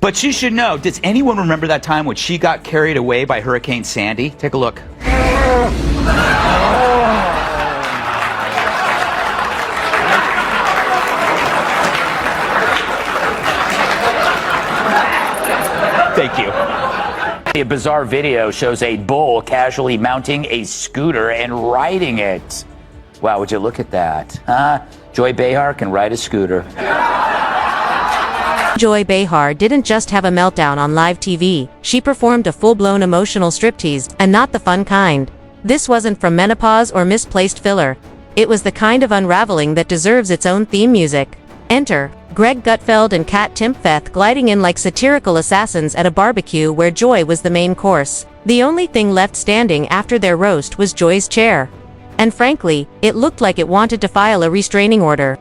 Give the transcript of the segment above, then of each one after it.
But she should know. Does anyone remember that time when she got carried away by Hurricane Sandy? Take a look. Thank you. A bizarre video shows a bull casually mounting a scooter and riding it. Wow, would you look at that? Huh? Joy Behar can ride a scooter. Joy Behar didn't just have a meltdown on live TV, she performed a full-blown emotional striptease, and not the fun kind. This wasn't from menopause or misplaced filler. It was the kind of unraveling that deserves its own theme music. Enter Gutfeld and Kat Timpf gliding in like satirical assassins at a barbecue where Joy was the main course. The only thing left standing after their roast was Joy's chair. And frankly, it looked like it wanted to file a restraining order.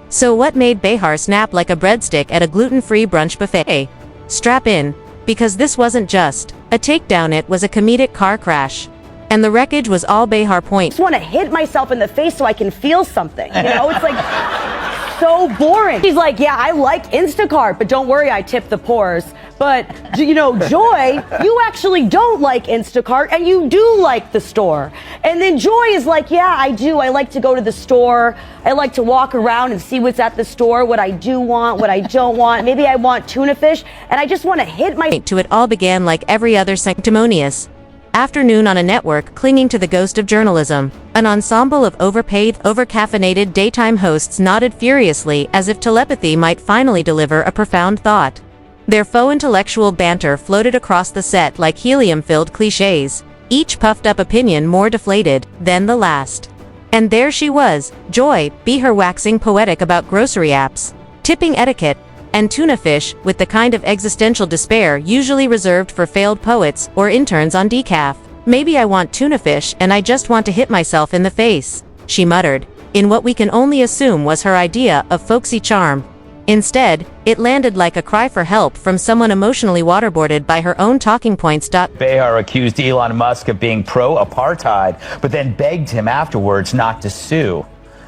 So what made Behar snap like a breadstick at a gluten-free brunch buffet? Strap in, because this wasn't just a takedown, it was a comedic car crash. And the wreckage was all Behar point. I just want to hit myself in the face so I can feel something. You know, it's like so boring. She's like, yeah, I like Instacart, but don't worry, I tip the pours. But, you know, Joy, you actually don't like Instacart, and you do like the store. And then Joy is like, yeah, I do. I like to go to the store. I like to walk around and see what's at the store, what I do want, what I don't want. Maybe I want tuna fish, and I just want to hit my... To it all began like every other sanctimonious afternoon on a network clinging to the ghost of journalism. An ensemble of overpaid, overcaffeinated daytime hosts nodded furiously as if telepathy might finally deliver a profound thought. Their faux intellectual banter floated across the set like helium-filled cliches, each puffed-up opinion more deflated than the last. And there she was, Joy Behar, waxing poetic about grocery apps, tipping etiquette, and tuna fish, with the kind of existential despair usually reserved for failed poets or interns on decaf. Maybe I want tuna fish and I just want to hit myself in the face, she muttered, in what we can only assume was her idea of folksy charm. Instead, it landed like a cry for help from someone emotionally waterboarded by her own talking points. Behar accused Elon Musk of being pro-apartheid, but then begged him afterwards not to sue.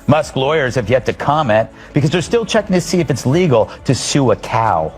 Musk lawyers have yet to comment because they're still checking to see if it's legal to sue a cow.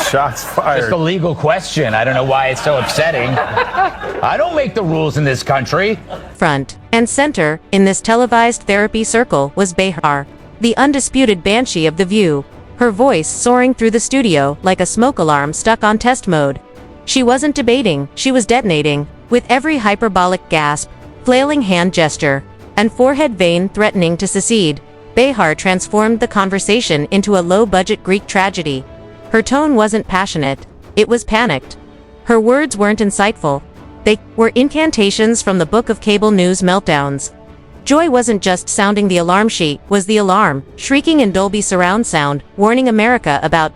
Shots fired. Just a legal question. I don't know why it's so upsetting. I don't make the rules in this country. Front and center in this televised therapy circle was Behar, the undisputed banshee of The View, her voice soaring through the studio like a smoke alarm stuck on test mode. She wasn't debating, she was detonating, with every hyperbolic gasp, flailing hand gesture, and forehead vein threatening to secede. Behar transformed the conversation into a low-budget Greek tragedy. Her tone wasn't passionate, it was panicked. Her words weren't insightful. They were incantations from the book of cable news meltdowns. Joy wasn't just sounding the alarm, she was the alarm, shrieking in Dolby surround sound, warning America about ...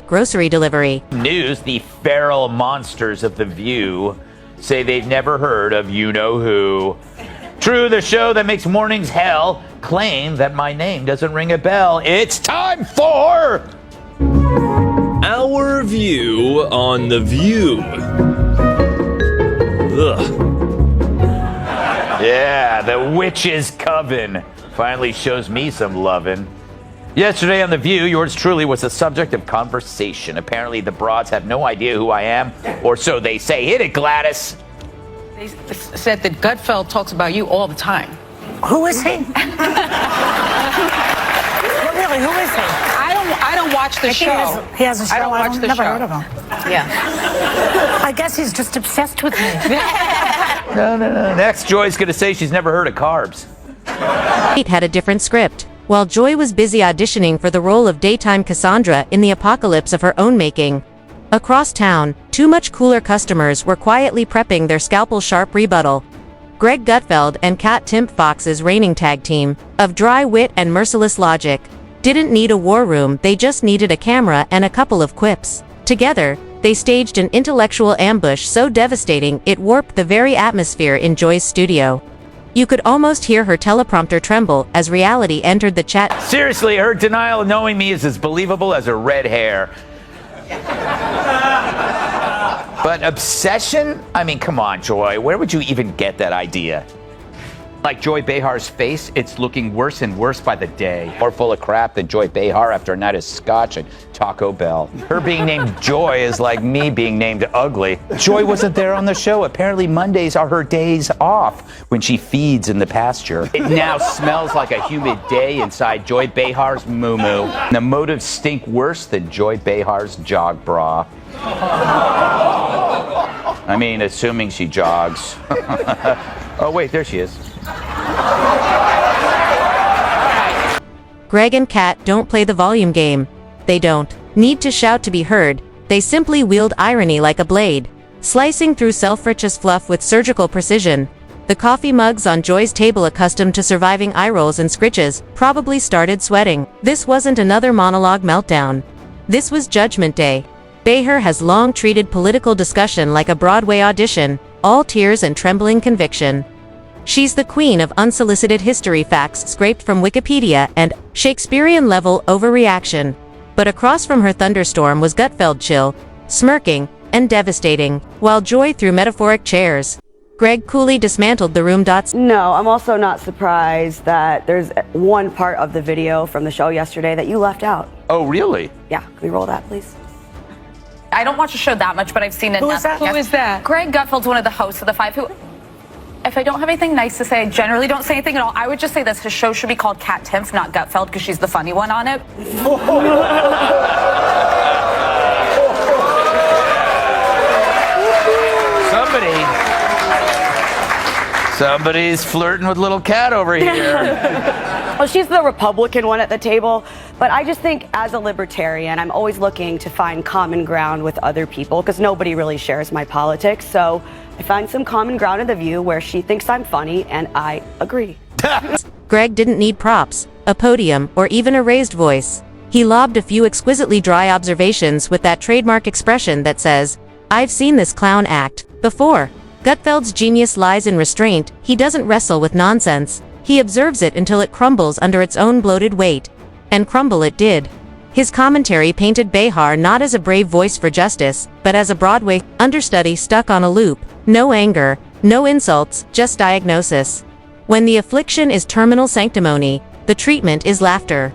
grocery delivery. News, the feral monsters of The View say they've never heard of you-know-who. True, the show that makes mornings hell claim that my name doesn't ring a bell. It's time for... Our view on The View. Ugh. Yeah, the witch's coven finally shows me some lovin'. Yesterday on The View, yours truly was the subject of conversation. Apparently the broads have no idea who I am, or so they say. Hit it, Gladys. They said that Gutfeld talks about you all the time. Who is he? Well, really, who is he? I don't watch the show. He has a show. I don't watch the never show. heard of him. Yeah. I guess he's just obsessed with me. No. Next, Joy's gonna say she's never heard of carbs. Kate had a different script. While Joy was busy auditioning for the role of daytime Cassandra in the apocalypse of her own making. Across town, two much cooler customers were quietly prepping their scalpel-sharp rebuttal. Gutfeld and Kat Timpf, Fox's reigning tag team, of dry wit and merciless logic, didn't need a war room, they just needed a camera and a couple of quips. Together, they staged an intellectual ambush so devastating it warped the very atmosphere in Joy's studio. You could almost hear her teleprompter tremble as reality entered the chat. Seriously, her denial of knowing me is as believable as her red hair. But obsession? I mean, come on, Joy. Where would you even get that idea? Like Joy Behar's face, it's looking worse and worse by the day. More full of crap than Joy Behar after a night of scotch at Taco Bell. Her being named Joy is like me being named ugly. Joy wasn't there on the show. Apparently Mondays are her days off when she feeds in the pasture. It now smells like a humid day inside Joy Behar's moo-moo. The motives stink worse than Joy Behar's jog bra. I mean, assuming she jogs. Oh, wait, there she is. Greg and Kat don't play the volume game. They don't need to shout to be heard. They simply wield irony like a blade, slicing through self-righteous fluff with surgical precision. The coffee mugs on Joy's table, accustomed to surviving eye rolls and scritches, probably started sweating. This wasn't another monologue meltdown. This was Judgment Day. Behar has long treated political discussion like a Broadway audition, all tears and trembling conviction. She's the queen of unsolicited history facts scraped from Wikipedia and Shakespearean-level overreaction. But across from her thunderstorm was Gutfeld, chill, smirking, and devastating, while Joy threw metaphoric chairs. Greg coolly dismantled the room. No, I'm also not surprised that there's one part of the video from the show yesterday that you left out. Oh, really? Yeah, can we roll that, please? I don't watch the show that much, but I've seen it. Who is that? Who is that? Greg Gutfeld's one of the hosts of The Five, who, if I don't have anything nice to say, I generally don't say anything at all. I would just say this: his show should be called Kat Timpf, not Gutfeld, because she's the funny one on it. Somebody's flirting with little Kat over here. Well, she's the Republican one at the table, but I just think as a libertarian, I'm always looking to find common ground with other people because nobody really shares my politics. So I find some common ground in The View where she thinks I'm funny and I agree. Greg didn't need props, a podium, or even a raised voice. He lobbed a few exquisitely dry observations with that trademark expression that says, "I've seen this clown act before." Gutfeld's genius lies in restraint. He doesn't wrestle with nonsense. He observes it until it crumbles under its own bloated weight. And crumble it did. His commentary painted Behar not as a brave voice for justice, but as a Broadway understudy stuck on a loop. No anger, no insults, just diagnosis. When the affliction is terminal sanctimony, the treatment is laughter.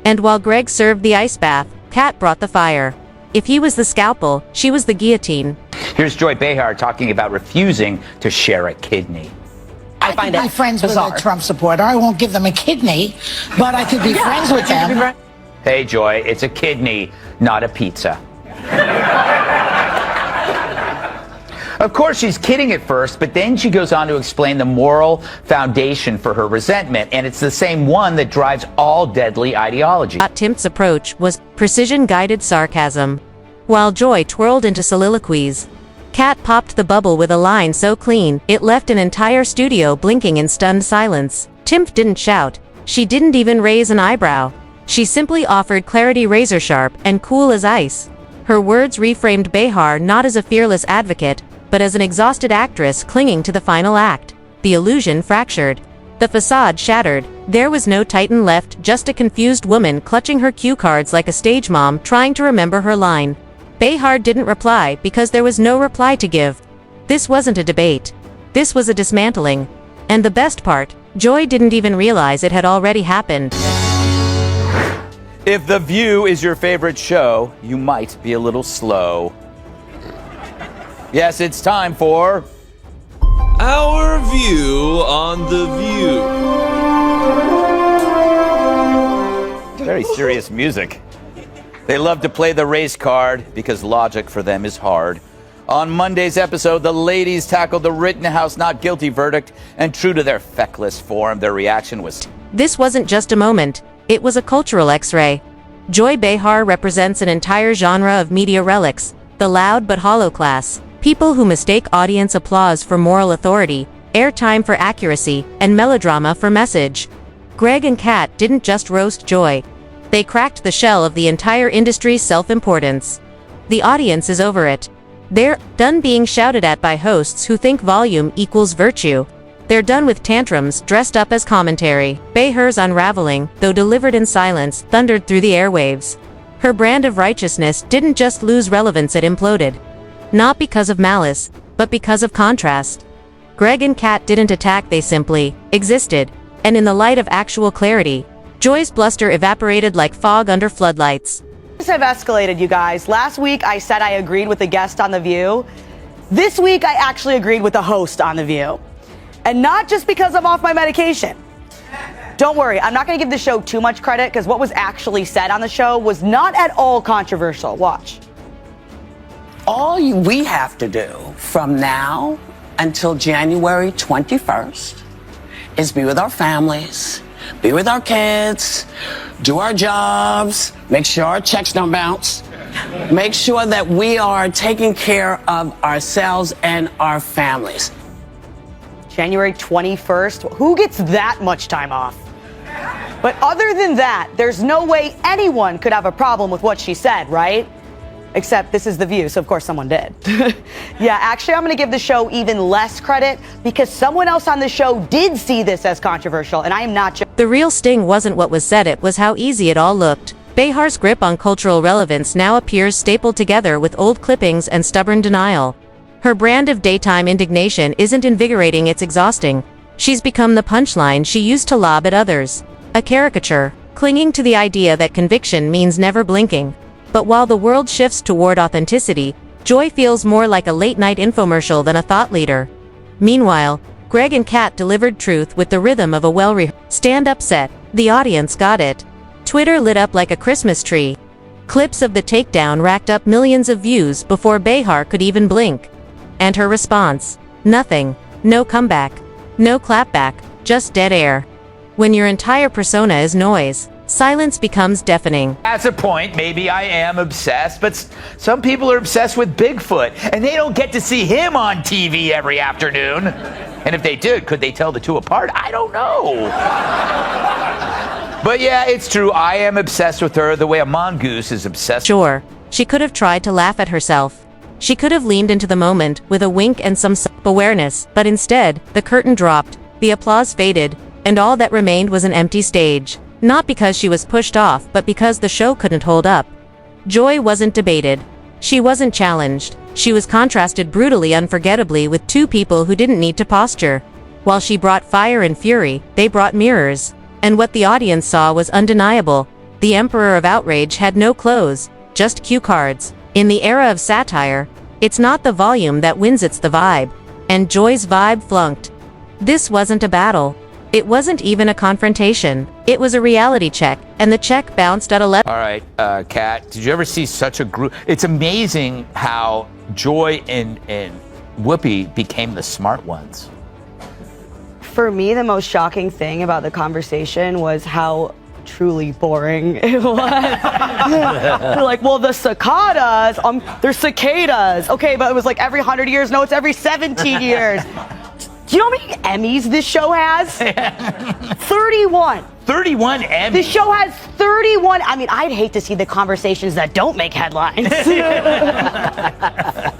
And while Greg served the ice bath, Kat brought the fire. If he was the scalpel, she was the guillotine. Here's Joy Behar talking about refusing to share a kidney. I find that friends bizarre. With a Trump supporter. I won't give them a kidney, but I could be friends with them. Hey, Joy, it's a kidney, not a pizza. Of course, she's kidding at first, but then she goes on to explain the moral foundation for her resentment, and it's the same one that drives all deadly ideology. Timpf's approach was precision-guided sarcasm. While Joy twirled into soliloquies, Kat popped the bubble with a line so clean, it left an entire studio blinking in stunned silence. Timpf didn't shout. She didn't even raise an eyebrow. She simply offered clarity razor-sharp and cool as ice. Her words reframed Behar not as a fearless advocate, but as an exhausted actress clinging to the final act. The illusion fractured. The facade shattered. There was no Titan left, just a confused woman clutching her cue cards like a stage mom trying to remember her line. Behar didn't reply because there was no reply to give. This wasn't a debate. This was a dismantling. And the best part, Joy didn't even realize it had already happened. If The View is your favorite show, you might be a little slow. Yes, it's time for Our view on The View. very serious music. They love to play the race card because logic for them is hard. On Monday's episode, the ladies tackled the Rittenhouse not guilty verdict, and true to their feckless form, their reaction was... This wasn't just a moment. It was a cultural X-ray. Joy Behar represents an entire genre of media relics, the loud but hollow class. People who mistake audience applause for moral authority, airtime for accuracy, and melodrama for message. Greg and Kat didn't just roast Joy. They cracked the shell of the entire industry's self-importance. The audience is over it. They're done being shouted at by hosts who think volume equals virtue. They're done with tantrums dressed up as commentary. Behar's unraveling, though delivered in silence, thundered through the airwaves. Her brand of righteousness didn't just lose relevance, it imploded. Not because of malice, but because of contrast. Greg and Kat didn't attack, they simply existed. And in the light of actual clarity, Joy's bluster evaporated like fog under floodlights. Things have escalated, you guys. Last week, I said I agreed with the guest on The View. This week, I actually agreed with the host on The View. And not just because I'm off my medication. Don't worry, I'm not going to give the show too much credit because what was actually said on the show was not at all controversial. Watch. We have to do from now until January 21st is be with our families, be with our kids, do our jobs, make sure our checks don't bounce, make sure that we are taking care of ourselves and our families. January 21st. Who gets that much time off? But other than that, there's no way anyone could have a problem with what she said, right? Except this is The View, so of course someone did. Yeah, actually, I'm going to give the show even less credit because someone else on the show did see this as controversial, and I am not The real sting wasn't what was said, it was how easy it all looked. Behar's grip on cultural relevance now appears stapled together with old clippings and stubborn denial. Her brand of daytime indignation isn't invigorating, it's exhausting. She's become the punchline she used to lob at others. A caricature, clinging to the idea that conviction means never blinking. But while the world shifts toward authenticity, Joy feels more like a late-night infomercial than a thought leader. Meanwhile, Greg and Kat delivered truth with the rhythm of a well-rehearsed stand-up set. The audience got it. Twitter lit up like a Christmas tree. Clips of the takedown racked up millions of views before Behar could even blink. And her response? Nothing. No comeback. No clapback. Just dead air. When your entire persona is noise, silence becomes deafening. As a point, maybe I am obsessed, but some people are obsessed with Bigfoot, and they don't get to see him on TV every afternoon. And if they did, could they tell the two apart? I don't know. But yeah, it's true. I am obsessed with her the way a mongoose is obsessed. Sure, she could have tried to laugh at herself. She could have leaned into the moment with a wink and some self-awareness, but instead, the curtain dropped, the applause faded, and all that remained was an empty stage. Not because she was pushed off, but because the show couldn't hold up. Joy wasn't debated. She wasn't challenged. She was contrasted brutally, unforgettably, with two people who didn't need to posture. While she brought fire and fury, they brought mirrors. And what the audience saw was undeniable. The Emperor of Outrage had no clothes, just cue cards. In the era of satire, it's not the volume that wins, it's the vibe. And Joy's vibe flunked. This wasn't a battle. It wasn't even a confrontation. It was a reality check, and the check bounced at 11. All right, Kat, did you ever see such a group? It's amazing how Joy and Whoopi became the smart ones. For me, the most shocking thing about the conversation was how truly boring it was. They're like, well, the cicadas, they're cicadas. Okay, but it was like every 100 years. No, it's every 17 years. Do you know how many Emmys this show has? 31. 31 Emmys. This show has 31. I mean, I'd hate to see the conversations that don't make headlines.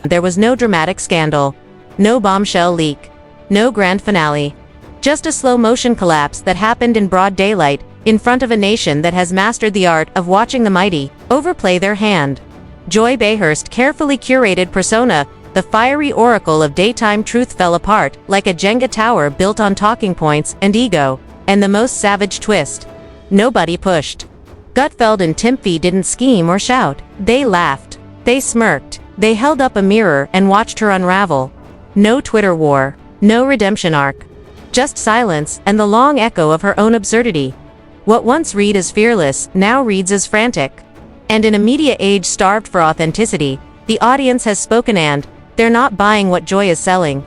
There was no dramatic scandal, no bombshell leak, no grand finale. Just a slow-motion collapse that happened in broad daylight, in front of a nation that has mastered the art of watching the mighty overplay their hand. Joy Behar's carefully curated persona, the fiery oracle of daytime truth, fell apart like a Jenga tower built on talking points and ego. And the most savage twist: nobody pushed. Gutfeld and Timpf didn't scheme or shout. They laughed. They smirked. They held up a mirror and watched her unravel. No Twitter war. No redemption arc. Just silence and the long echo of her own absurdity. What once read as fearless now reads as frantic. And in a media age starved for authenticity, the audience has spoken, and they're not buying what Joy is selling.